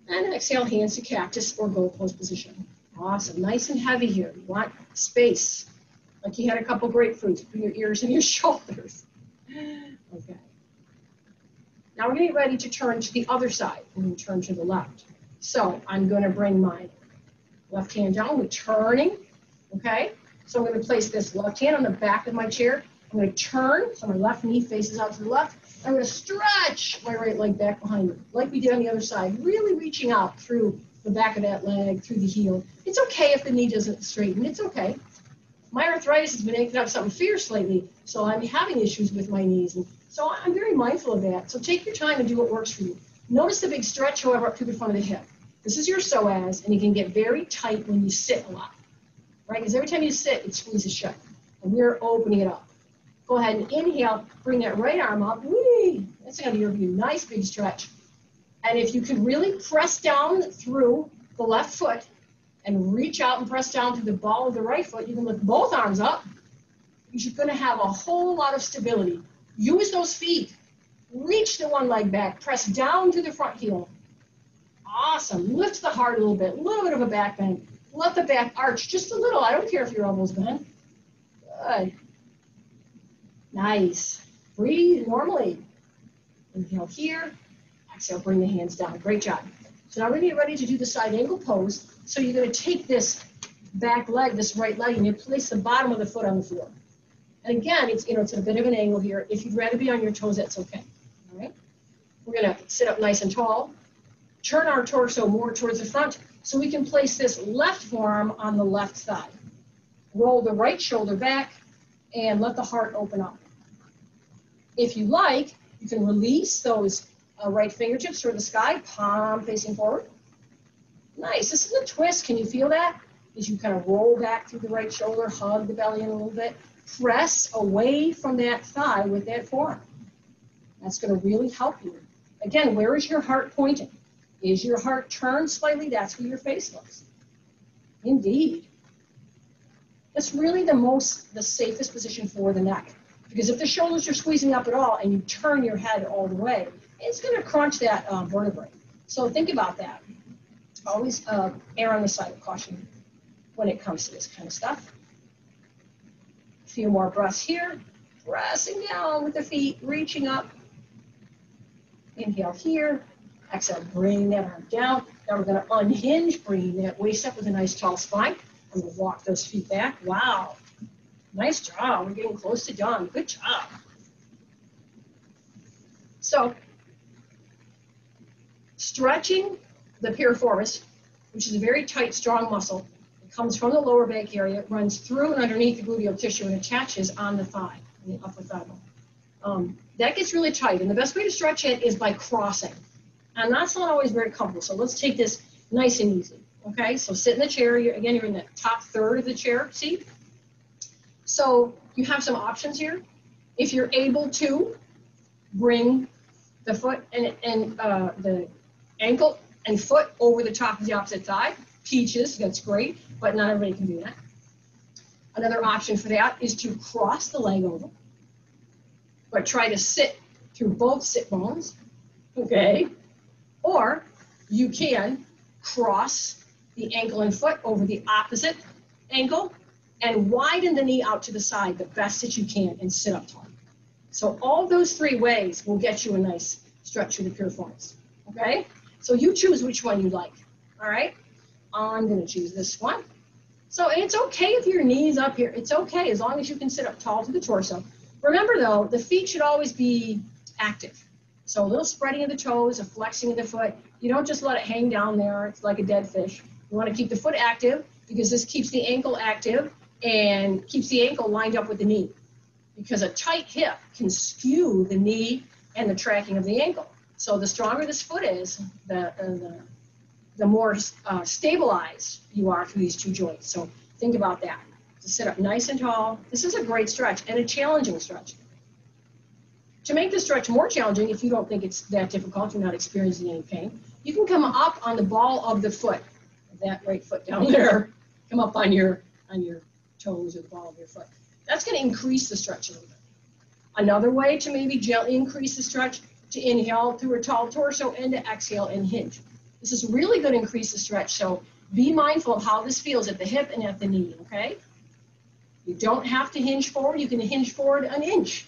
And exhale, hands to cactus or goat pose position. Awesome. Nice and heavy here. You want space, like you had a couple grapefruits between your ears and your shoulders. Okay. Now we're going to get ready to turn to the other side. We're going to turn to the left. So I'm going to bring my left hand down. We're turning, okay? So I'm going to place this left hand on the back of my chair. I'm going to turn, so my left knee faces out to the left. I'm going to stretch my right leg back behind me, like we did on the other side, really reaching out through the back of that leg, through the heel. It's okay if the knee doesn't straighten. It's okay. My arthritis has been acting up something fierce lately, so I'm having issues with my knees. And so I'm very mindful of that. So take your time and do what works for you. Notice the big stretch, however, up through the front of the hip. This is your psoas, and it can get very tight when you sit a lot, right? Because every time you sit, it squeezes shut, and we're opening it up. Go ahead and inhale, bring that right arm up. Whee! That's going to give you a nice big stretch. And if you can really press down through the left foot and reach out and press down through the ball of the right foot, you can lift both arms up. You're going to have a whole lot of stability. Use those feet. Reach the one leg back. Press down to the front heel. Awesome. Lift the heart a little bit. A little bit of a back bend. Let the back arch just a little. I don't care if your elbows bend. Good. Nice. Breathe normally. Inhale here. Exhale, bring the hands down. Great job. So now we're going to get ready to do the side angle pose. So you're going to take this back leg, this right leg, and you place the bottom of the foot on the floor. And again, it's at a bit of an angle here. If you'd rather be on your toes, that's okay. All right. We're going to sit up nice and tall. Turn our torso more towards the front so we can place this left forearm on the left thigh. Roll the right shoulder back and let the heart open up. If you like, you can release those right fingertips toward the sky, palm facing forward. Nice. This is a twist. Can you feel that? As you kind of roll back through the right shoulder, hug the belly in a little bit. Press away from that thigh with that forearm. That's going to really help you. Again, where is your heart pointing? Is your heart turned slightly? That's where your face looks. Indeed. That's really the safest position for the neck. Because if the shoulders are squeezing up at all and you turn your head all the way, it's going to crunch that vertebrae. So think about that. Always err on the side of caution when it comes to this kind of stuff. A few more breaths here. Pressing down with the feet, reaching up. Inhale here. Exhale, bring that arm down. Now we're going to unhinge, bring that waist up with a nice tall spine. I'm going to walk those feet back. Wow. Nice job. We're getting close to done. Good job. So, stretching the piriformis, which is a very tight, strong muscle. It comes from the lower back area, runs through and underneath the gluteal tissue and attaches on the thigh, on the upper thigh bone. That gets really tight, and the best way to stretch it is by crossing. And that's not always very comfortable, so let's take this nice and easy. Okay, so sit in the chair. You're in the top third of the chair seat. So you have some options here. If you're able to bring the foot and the Ankle and foot over the top of the opposite thigh. Peaches, that's great, but not everybody can do that. Another option for that is to cross the leg over, but try to sit through both sit bones, okay? Or you can cross the ankle and foot over the opposite ankle and widen the knee out to the side the best that you can and sit up tall. So all those three ways will get you a nice stretch through the piriformis, okay? So you choose which one you like, all right? I'm gonna choose this one. So it's okay if your knee's up here. It's okay as long as you can sit up tall to the torso. Remember though, the feet should always be active. So a little spreading of the toes, a flexing of the foot. You don't just let it hang down there. It's like a dead fish. You want to keep the foot active because this keeps the ankle active and keeps the ankle lined up with the knee. Because a tight hip can skew the knee and the tracking of the ankle. So the stronger this foot is, the more stabilized you are through these two joints. So think about that. To sit up nice and tall. This is a great stretch and a challenging stretch. To make the stretch more challenging, if you don't think it's that difficult, you're not experiencing any pain, you can come up on the ball of the foot, that right foot down there. Come up on your toes or the ball of your foot. That's going to increase the stretch a little bit. Another way to maybe gently increase the stretch, to inhale through a tall torso and to exhale and hinge. This is really going to increase the stretch, so be mindful of how this feels at the hip and at the knee, okay? You don't have to hinge forward. You can hinge forward an inch.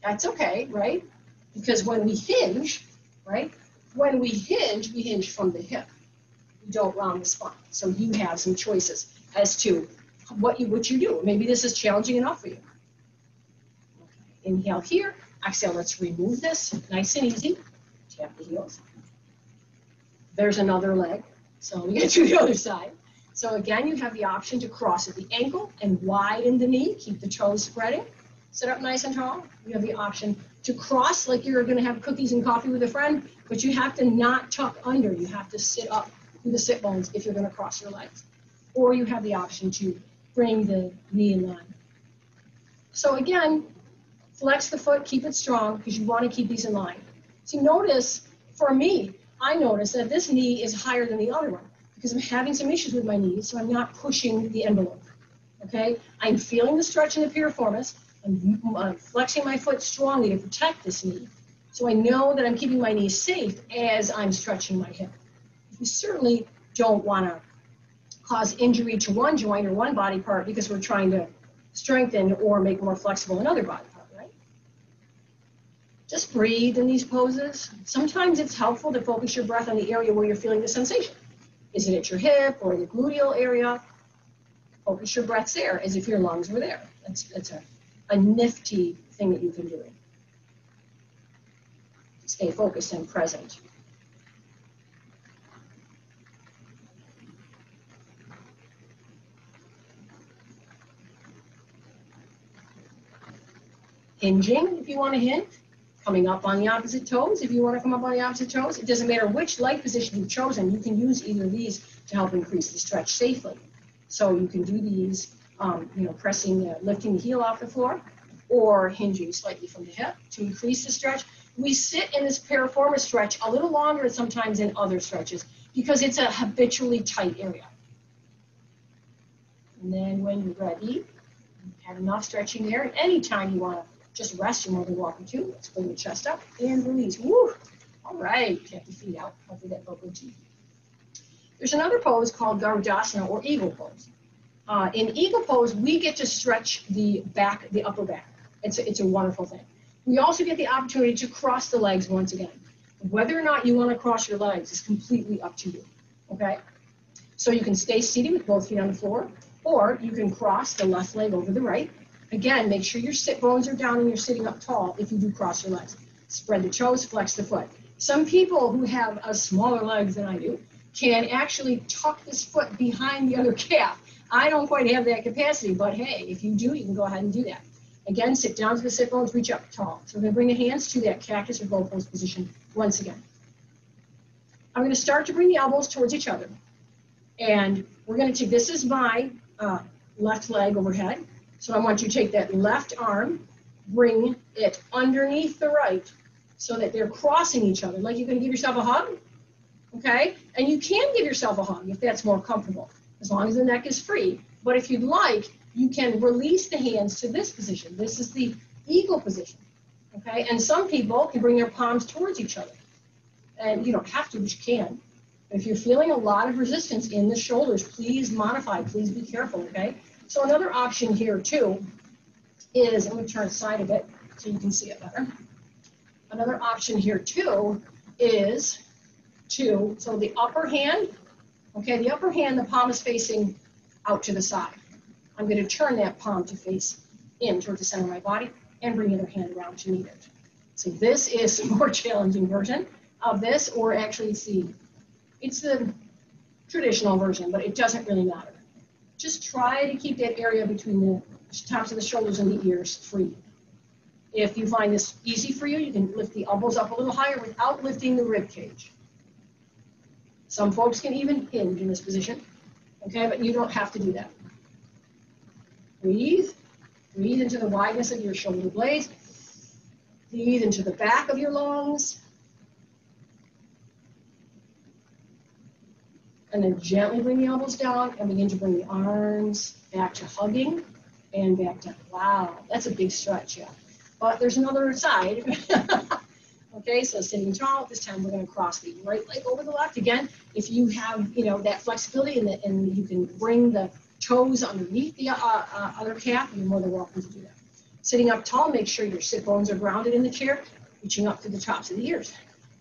That's okay, right? Because when we hinge, right? When we hinge from the hip. We don't round the spine. So you have some choices as to what you do. Maybe this is challenging enough for you. Okay. Inhale here. Exhale, let's remove this. Nice and easy. Tap the heels. There's another leg. So we get to the other side. So again, you have the option to cross at the ankle and widen the knee. Keep the toes spreading. Sit up nice and tall. You have the option to cross like you're going to have cookies and coffee with a friend, but you have to not tuck under. You have to sit up through the sit bones if you're going to cross your legs. Or you have the option to bring the knee in line. So again, flex the foot, keep it strong because you want to keep these in line. So notice, for me, I notice that this knee is higher than the other one because I'm having some issues with my knees, so I'm not pushing the envelope. Okay? I'm feeling the stretch in the piriformis. I'm flexing my foot strongly to protect this knee. So I know that I'm keeping my knee safe as I'm stretching my hip. We certainly don't want to cause injury to one joint or one body part because we're trying to strengthen or make more flexible another body part, right? Just breathe in these poses. Sometimes it's helpful to focus your breath on the area where you're feeling the sensation. Is it at your hip or the gluteal area? Focus your breath there as if your lungs were there. That's a nifty thing that you can do. Stay focused and present. Hinging, if you want to hinge. Coming up on the opposite toes, if you want to come up on the opposite toes. It doesn't matter which leg position you've chosen. You can use either of these to help increase the stretch safely. So you can do these, pressing, lifting the heel off the floor, or hinging slightly from the hip to increase the stretch. We sit in this piriformis stretch a little longer sometimes than other stretches because it's a habitually tight area. And then when you're ready, you've had enough stretching there. And anytime you want to just rest, you're more than welcome to. Let's bring the chest up and release. Woo! All right, tap the feet out. Hopefully that felt good to you. There's another pose called Garudasana or eagle pose. In eagle pose, we get to stretch the back, the upper back. It's a wonderful thing. We also get the opportunity to cross the legs once again. Whether or not you want to cross your legs is completely up to you, okay? So you can stay seated with both feet on the floor, or you can cross the left leg over the right. Again, make sure your sit bones are down and you're sitting up tall if you do cross your legs. Spread the toes, flex the foot. Some people who have smaller legs than I do can actually tuck this foot behind the other calf. I don't quite have that capacity, but hey, if you do, you can go ahead and do that. Again, sit down to the sit bones, reach up tall. So we're going to bring the hands to that cactus or bow pose position once again. I'm going to start to bring the elbows towards each other. And we're going to take, this is my left leg overhead. So I want you to take that left arm, bring it underneath the right so that they're crossing each other. Like you're going to give yourself a hug. okay? And you can give yourself a hug if that's more comfortable, as long as the neck is free. But if you'd like, you can release the hands to this position. This is the eagle position, okay? And some people can bring their palms towards each other. And you don't have to, but you can. If you're feeling a lot of resistance in the shoulders, please modify, please be careful, okay? So another option here too is, I'm gonna turn aside a bit so you can see it better. Another option here too is so the upper hand, okay, the upper hand, the palm is facing out to the side. I'm gonna turn that palm to face in towards the center of my body and bring the other hand around to meet it. So this is a more challenging version of this, or actually it's the traditional version, but it doesn't really matter. Just try to keep that area between the tops of the shoulders and the ears free. If you find this easy for you, you can lift the elbows up a little higher without lifting the rib cage. Some folks can even hinge in this position, okay, but you don't have to do that. Breathe. Breathe into the wideness of your shoulder blades. Breathe into the back of your lungs. And then gently bring the elbows down and begin to bring the arms back to hugging and back down. Wow, that's a big stretch, yeah. But there's another side. Okay, so sitting tall, this time we're going to cross the right leg over the left. Again, if you have, that flexibility and you can bring the toes underneath the other calf, you're more than welcome to do that. Sitting up tall, make sure your sit bones are grounded in the chair, reaching up to the tops of the ears.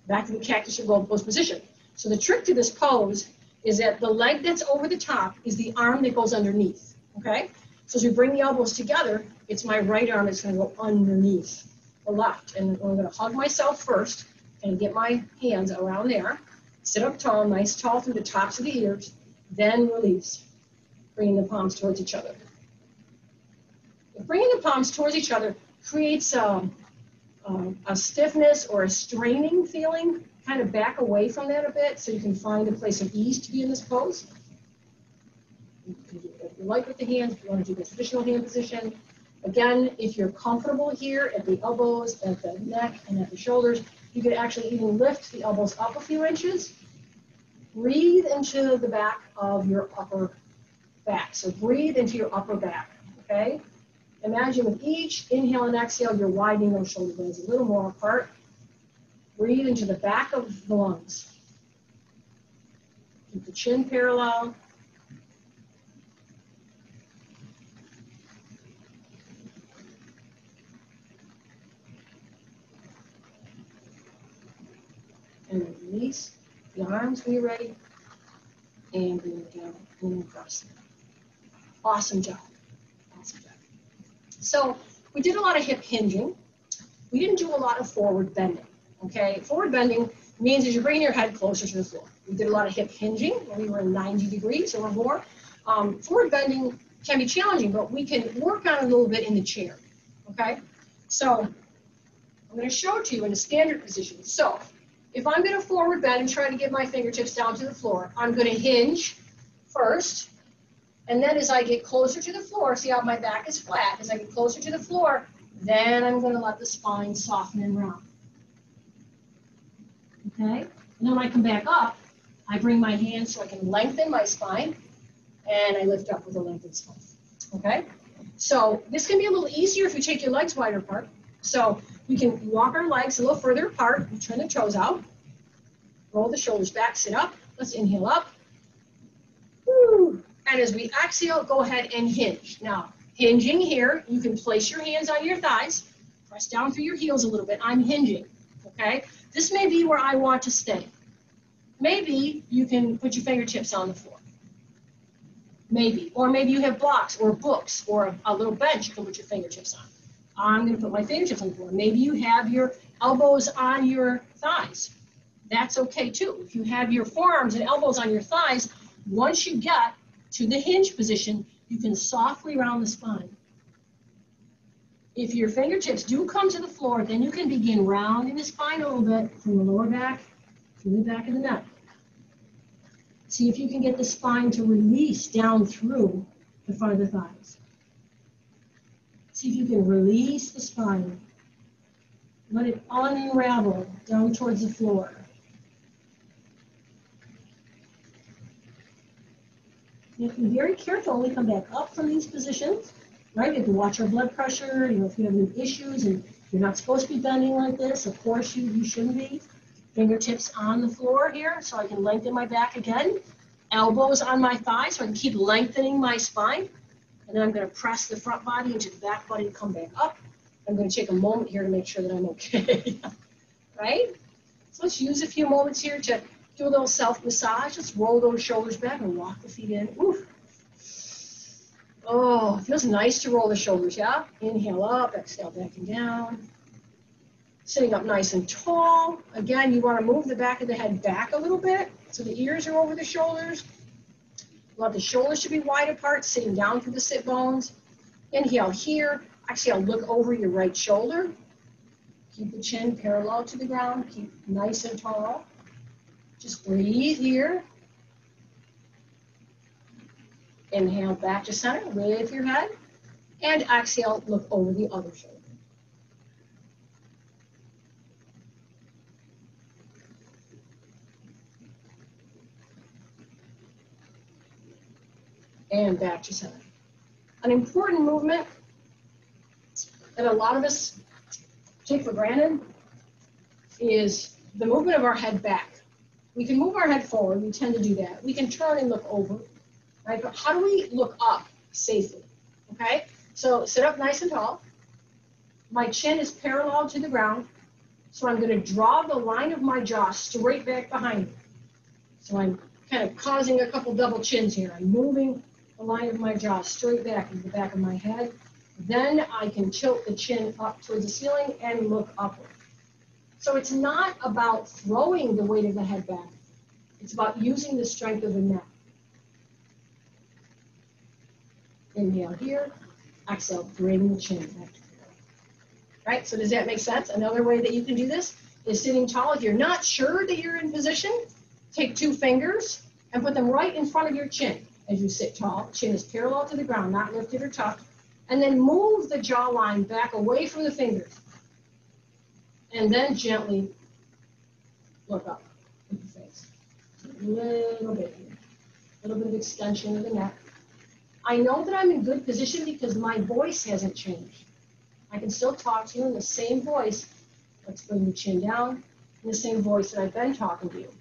Back to the cactus or gold pose position. So the trick to this pose is that the leg that's over the top is the arm that goes underneath, okay? So as we bring the elbows together, it's my right arm that's going to go underneath the left. And I'm going to hug myself first and get my hands around there. Sit up tall, nice tall through the tops of the ears, then release, bringing the palms towards each other. Bringing the palms towards each other creates a stiffness or a straining feeling. Kind of back away from that a bit so you can find a place of ease to be in this pose. You can do it if you like with the hands, if you want to do the traditional hand position. Again, if you're comfortable here at the elbows, at the neck, and at the shoulders, you could actually even lift the elbows up a few inches. Breathe into the back of your upper back. So breathe into your upper back, okay? Imagine with each inhale and exhale, you're widening those shoulder blades a little more apart. Breathe into the back of the lungs. Keep the chin parallel. And then release the arms when you're ready. And bring it down and across. Awesome job. Awesome job. So we did a lot of hip hinging. We didn't do a lot of forward bending. Okay, forward bending means that you're bringing your head closer to the floor. We did a lot of hip hinging when we were in 90 degrees or more. Forward bending can be challenging, but we can work on it a little bit in the chair. Okay, so I'm going to show it to you in a standard position. So if I'm going to forward bend and try to get my fingertips down to the floor, I'm going to hinge first. And then as I get closer to the floor, see how my back is flat. As I get closer to the floor, then I'm going to let the spine soften and round. Okay, and then when I come back up, I bring my hands so I can lengthen my spine, and I lift up with a lengthened spine. Okay, so this can be a little easier if you take your legs wider apart. So we can walk our legs a little further apart, and turn the toes out, roll the shoulders back, sit up. Let's inhale up. Woo. And as we exhale, go ahead and hinge. Now, hinging here, you can place your hands on your thighs, press down through your heels a little bit. I'm hinging, okay? This may be where I want to stay. Maybe you can put your fingertips on the floor. Maybe. Or maybe you have blocks or books or a little bench you can put your fingertips on. I'm going to put my fingertips on the floor. Maybe you have your elbows on your thighs. That's okay too. If you have your forearms and elbows on your thighs, once you get to the hinge position, you can softly round the spine. If your fingertips do come to the floor, then you can begin rounding the spine a little bit from the lower back to the back of the neck. See if you can get the spine to release down through the front of the thighs. See if you can release the spine. Let it unravel down towards the floor. You have to be very careful when we come back up from these positions, right? You have to watch our blood pressure. You know, if you have any issues and you're not supposed to be bending like this, of course you shouldn't be. Fingertips on the floor here so I can lengthen my back again. Elbows on my thighs so I can keep lengthening my spine. And then I'm going to press the front body into the back body to come back up. I'm going to take a moment here to make sure that I'm okay, right? So let's use a few moments here to do a little self-massage. Let's roll those shoulders back and walk the feet in. Oof. Oh, it feels nice to roll the shoulders, yeah? Inhale up, exhale back and down. Sitting up nice and tall. Again, you want to move the back of the head back a little bit so the ears are over the shoulders. You want the shoulders to be wide apart, sitting down through the sit bones. Inhale here. Exhale, look over your right shoulder. Keep the chin parallel to the ground. Keep nice and tall. Just breathe here. Inhale back to center with your head. And exhale, look over the other shoulder. And back to center. An important movement that a lot of us take for granted is the movement of our head back. We can move our head forward, we tend to do that. We can turn and look over, right? But how do we look up safely, okay? So sit up nice and tall. My chin is parallel to the ground, so I'm gonna draw the line of my jaw straight back behind me. So I'm kind of causing a couple double chins here. I'm moving the line of my jaw straight back into the back of my head. Then I can tilt the chin up towards the ceiling and look upward. So it's not about throwing the weight of the head back. It's about using the strength of the neck. Inhale here. Exhale, bring the chin back to the ground. Right? So does that make sense? Another way that you can do this is sitting tall. If you're not sure that you're in position, take 2 fingers and put them right in front of your chin as you sit tall. Chin is parallel to the ground, not lifted or tucked. And then move the jawline back away from the fingers. And then gently look up at the face. A little bit here. A little bit of extension of the neck. I know that I'm in good position because my voice hasn't changed. I can still talk to you in the same voice. Let's bring the chin down in the same voice that I've been talking to you.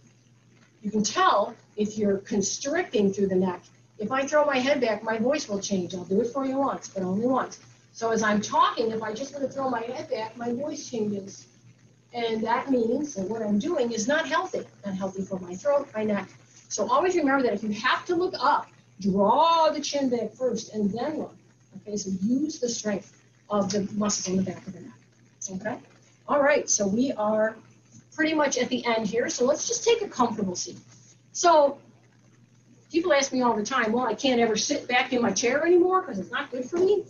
You can tell if you're constricting through the neck. If I throw my head back, my voice will change. I'll do it for you once, but only once. So as I'm talking, if I just want to throw my head back, my voice changes. And that means that what I'm doing is not healthy for my throat, my neck. So always remember that if you have to look up, draw the chin back first and then look. Okay, so use the strength of the muscles on the back of the neck. Okay? All right, so we are pretty much at the end here. So let's just take a comfortable seat. So people ask me all the time, well, I can't ever sit back in my chair anymore because it's not good for me.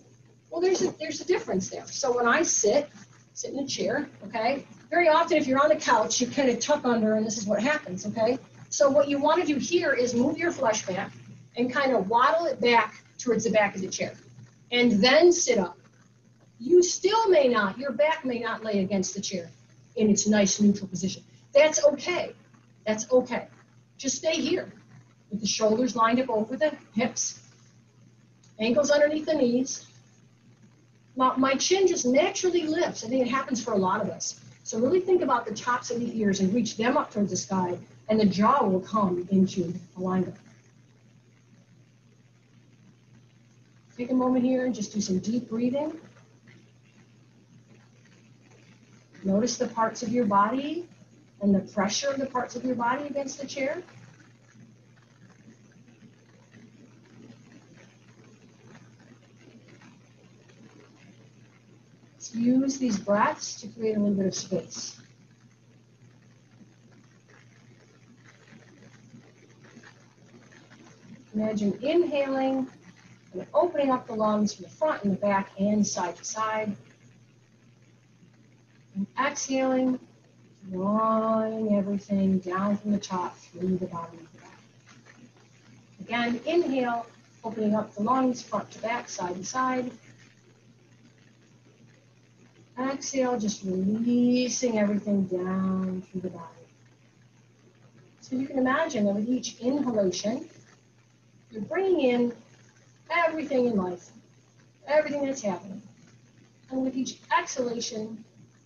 Well, there's a difference there. So when I sit in a chair, okay, very often if you're on the couch, you kind of tuck under and this is what happens, okay? So what you want to do here is move your flesh back and kind of waddle it back towards the back of the chair and then sit up. You still may not, your back may not lay against the chair in its nice neutral position. That's okay. That's okay. Just stay here with the shoulders lined up over the hips, ankles underneath the knees. My chin just naturally lifts. I think it happens for a lot of us. So really think about the tops of the ears and reach them up towards the sky, and the jaw will come into alignment. Take a moment here and just do some deep breathing. Notice the parts of your body and the pressure of the parts of your body against the chair. Let's use these breaths to create a little bit of space. Imagine inhaling and opening up the lungs from the front and the back and side to side. And exhaling, drawing everything down from the top through the bottom of the back. Again, inhale, opening up the lungs front to back, side to side. Exhale, just releasing everything down through the body. So you can imagine that with each inhalation, You're bringing in everything in life, everything that's happening. And with each exhalation,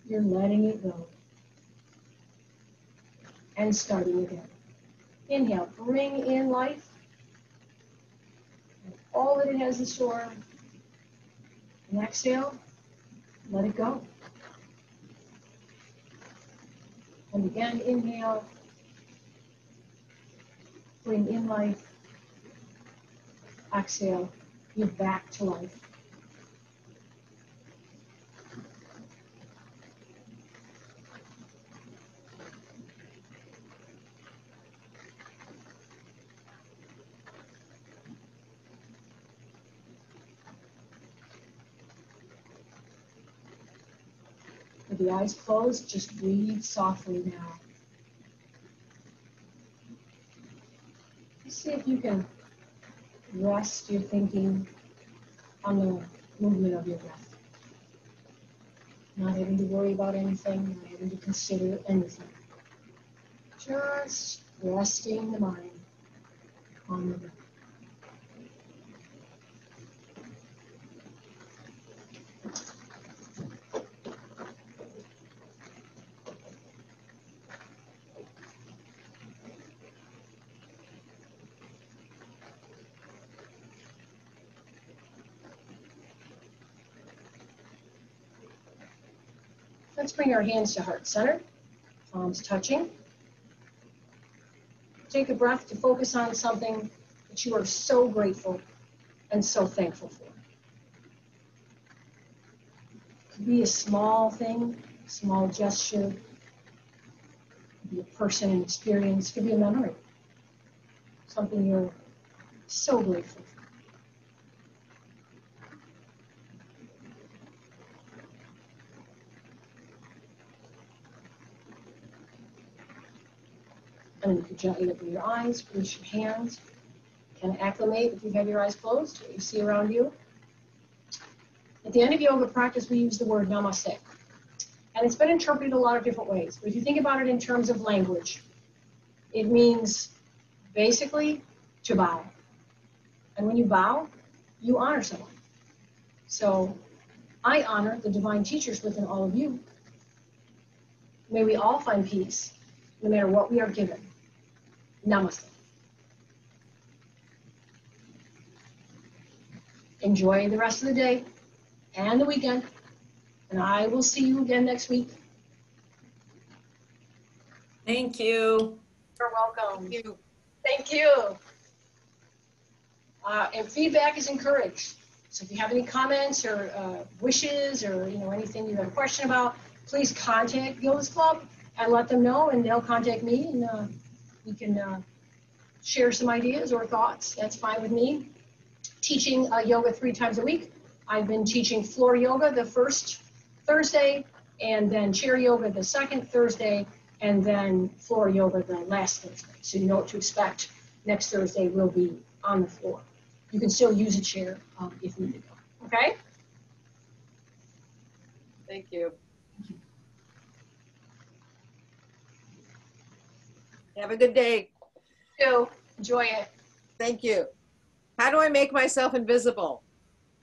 you're letting it go and starting again. Inhale, bring in life, and all that it has in store. And exhale, let it go. And again, inhale, bring in life, exhale, give back to life. With the eyes closed, just breathe softly now. See if you can rest your thinking on the movement of your breath. Not having to worry about anything, not having to consider anything. Just resting the mind on the breath. Let's bring our hands to heart center, palms touching. Take a breath to focus on something that you are so grateful and so thankful for. It could be a small thing, a small gesture. It could be a person, an experience. It could be a memory. Something you're so grateful for. And you can gently open your eyes, release your hands. Kind of acclimate if you have your eyes closed, what you see around you. At the end of yoga practice, we use the word namaste. And it's been interpreted a lot of different ways. But if you think about it in terms of language, it means basically to bow. And when you bow, you honor someone. So I honor the divine teachers within all of you. May we all find peace, no matter what we are given. Namaste. Enjoy the rest of the day and the weekend, and I will see you again next week. Thank you. You're welcome. Thank you. Thank you. And feedback is encouraged. So if you have any comments or wishes or anything you have a question about, please contact Yoga's Club and let them know, and they'll contact me, and we can share some ideas or thoughts. That's fine with me. Teaching yoga 3 times a week. I've been teaching floor yoga the first Thursday, and then chair yoga the second Thursday, and then floor yoga the last Thursday. So you know what to expect. Next Thursday will be on the floor. You can still use a chair if needed. Okay? Thank you. Have a good day. So enjoy it. Thank you. How do I make myself invisible?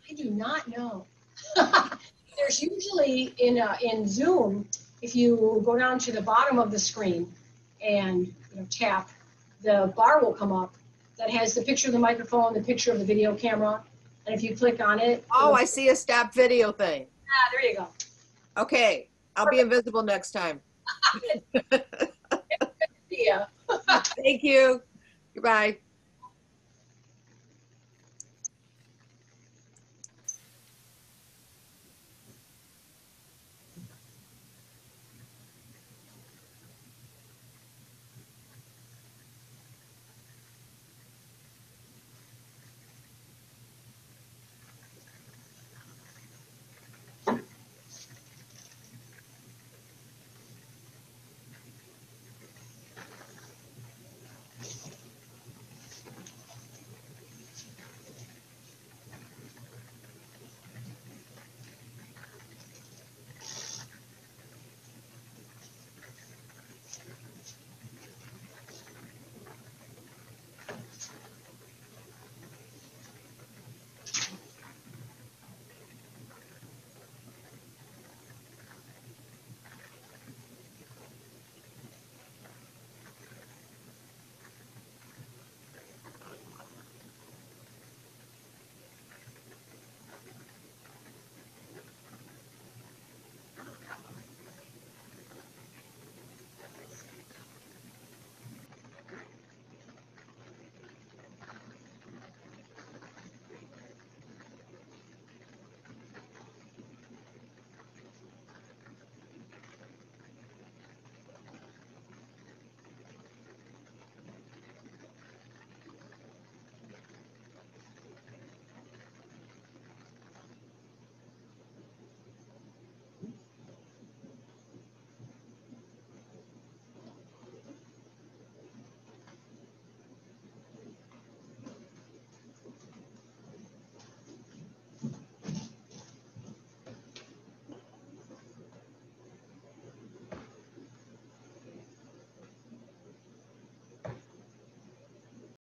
I do not know. There's usually in Zoom, if you go down to the bottom of the screen and tap, the bar will come up that has the picture of the microphone, the picture of the video camera, and if you click on it. Oh, I see a stop video thing. There you go. Okay, I'll be invisible next time. Yeah. Thank you. Goodbye.